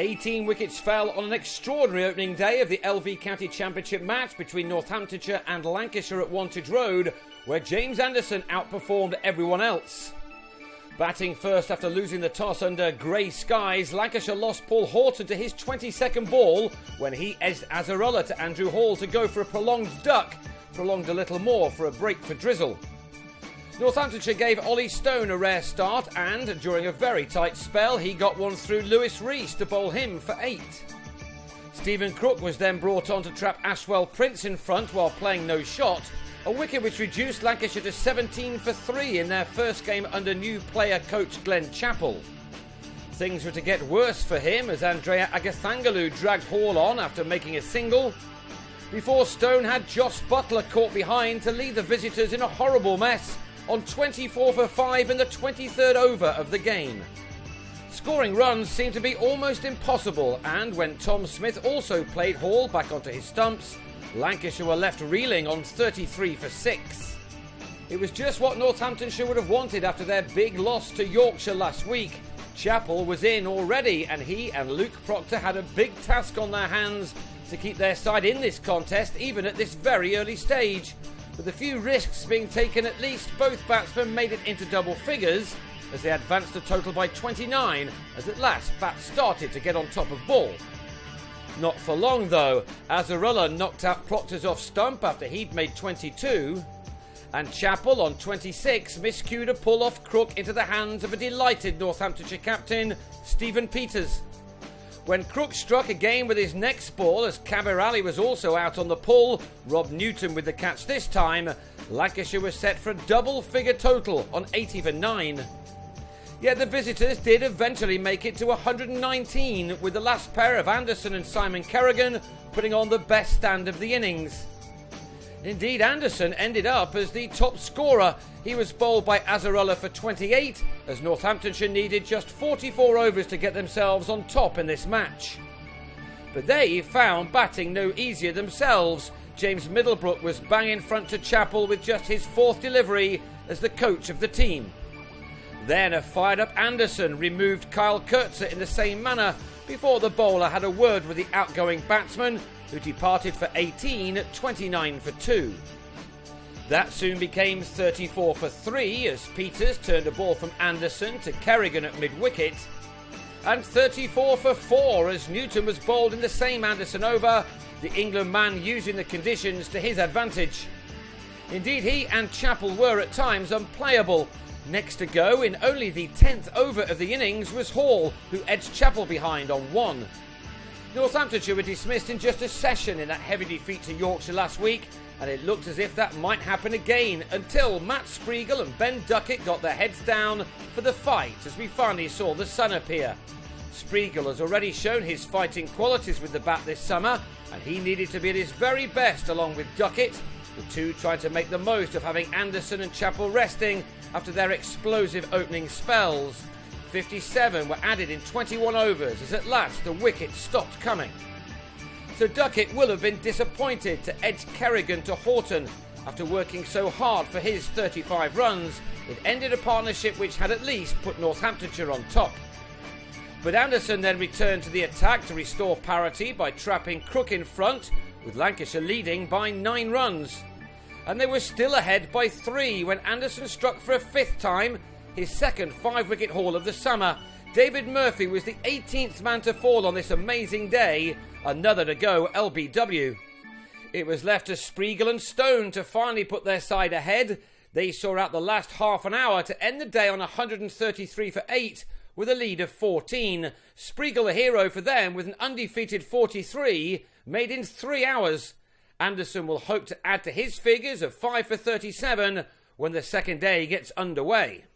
18 wickets fell on an extraordinary opening day of the LV County Championship match between Northamptonshire and Lancashire at Wantage Road, where James Anderson outperformed everyone else. Batting first after losing the toss under grey skies, Lancashire lost Paul Horton to his 22nd ball when he edged Azarullah to Andrew Hall to go for a prolonged duck, prolonged a little more for a break for drizzle. Northamptonshire gave Ollie Stone a rare start and, during a very tight spell, he got one through Lewis Rees to bowl him for 8. Stephen Crook was then brought on to trap Ashwell Prince in front while playing no shot, a wicket which reduced Lancashire to 17 for 3 in their first game under new player coach Glenn Chappell. Things were to get worse for him as Andrea Agathangalu dragged Hall on after making a single, before Stone had Joss Butler caught behind to leave the visitors in a horrible mess on 24 for 5 in the 23rd over of the game. Scoring runs seemed to be almost impossible, and when Tom Smith also played Hall back onto his stumps, Lancashire were left reeling on 33 for 6. It was just what Northamptonshire would have wanted after their big loss to Yorkshire last week. Chappell was in already, and he and Luke Proctor had a big task on their hands to keep their side in this contest even at this very early stage. With a few risks being taken at least, both batsmen made it into double figures as they advanced the total by 29 as at last bats started to get on top of ball. Not for long though, Azarullah knocked out Proctor's off stump after he'd made 22, and Chappell on 26 miscued a pull off Crook into the hands of a delighted Northamptonshire captain, Stephen Peters. When Crook struck again with his next ball as Kabir Ali was also out on the pull, Rob Newton with the catch this time, Lancashire was set for a double-figure total on 80 for 9. Yet the visitors did eventually make it to 119, with the last pair of Anderson and Simon Kerrigan putting on the best stand of the innings. Indeed, Anderson ended up as the top scorer. He was bowled by Azarullah for 28, as Northamptonshire needed just 44 overs to get themselves on top in this match. But they found batting no easier themselves. James Middlebrook was bang in front to Chappell with just his 4th delivery as the coach of the team. Then a fired-up Anderson removed Kyle Kurtzer in the same manner before the bowler had a word with the outgoing batsman, who departed for 18 at 29 for 2. That soon became 34 for 3 as Peters turned a ball from Anderson to Kerrigan at mid-wicket, and 34 for 4 as Newton was bowled in the same Anderson over, the England man using the conditions to his advantage. Indeed, he and Chappell were at times unplayable. Next to go in only the 10th over of the innings was Hall, who edged Chappell behind on 1. Northamptonshire were dismissed in just a session in that heavy defeat to Yorkshire last week, and it looked as if that might happen again until Matt Spreagle and Ben Duckett got their heads down for the fight as we finally saw the sun appear. Spreagle has already shown his fighting qualities with the bat this summer, and he needed to be at his very best along with Duckett, the two trying to make the most of having Anderson and Chappell resting after their explosive opening spells. 57 were added in 21 overs as at last the wickets stopped coming. So Duckett will have been disappointed to edge Kerrigan to Horton. After working so hard for his 35 runs, it ended a partnership which had at least put Northamptonshire on top. But Anderson then returned to the attack to restore parity by trapping Crook in front, with Lancashire leading by 9 runs. And they were still ahead by 3 when Anderson struck for a 5th time, his second 5-wicket haul of the summer. David Murphy was the 18th man to fall on this amazing day, another to go LBW. It was left to Spreagle and Stone to finally put their side ahead. They saw out the last half an hour to end the day on 133 for 8 with a lead of 14. Spreagle the hero for them with an undefeated 43 made in 3 hours. Anderson will hope to add to his figures of 5 for 37 when the second day gets underway.